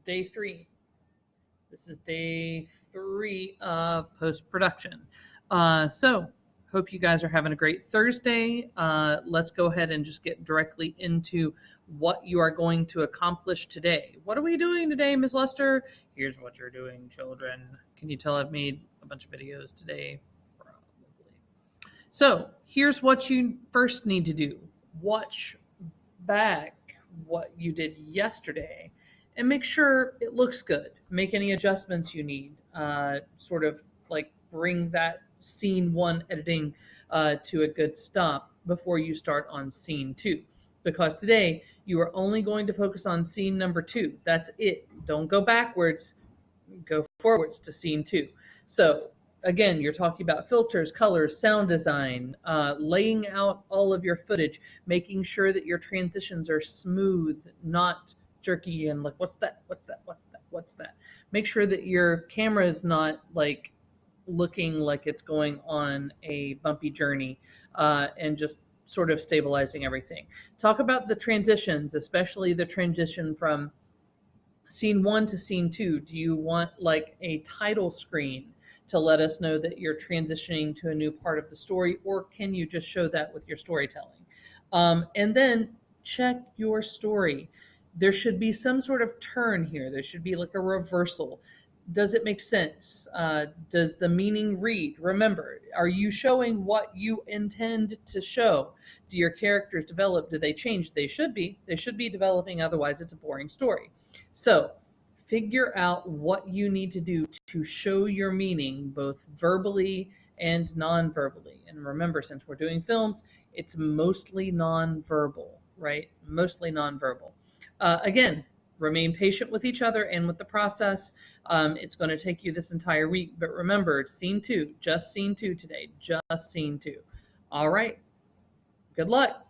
day 3. This is day 3 of post-production. So hope you guys are having a great Thursday. Let's go ahead and just get directly into what you are going to accomplish today. What are we doing today, Ms. Lester? Here's what you're doing, children. Can you tell I've made a bunch of videos today? Probably. So here's what you first need to do. Watch back what you did yesterday and make sure it looks good. Make any adjustments you need. Sort of like bring that scene 1 editing to a good stop before you start on scene 2. Because today you are only going to focus on scene number 2. That's it. Don't go backwards, go forwards to scene 2. So again, you're talking about filters, colors, sound design, laying out all of your footage, making sure that your transitions are smooth, not jerky and like, what's that? What's that? What's that? What's that? Make sure that your camera is not like looking like it's going on a bumpy journey, and just sort of stabilizing everything. Talk about the transitions, especially the transition from scene 1 to scene 2. Do you want like a title screen to let us know that you're transitioning to a new part of the story, or can you just show that with your storytelling? And then check your story. There should be some sort of turn here. There should be like a reversal. Does it make sense? Does the meaning read? Remember, are you showing what you intend to show? Do your characters develop? Do they change? They should be. They should be developing, otherwise it's a boring story. So figure out what you need to do to show your meaning both verbally and non-verbally. And remember, since we're doing films, it's mostly non-verbal, right? Mostly non-verbal. Again, remain patient with each other and with the process. It's going to take you this entire week, but remember, scene 2, just scene 2 today, just scene 2. All right, good luck.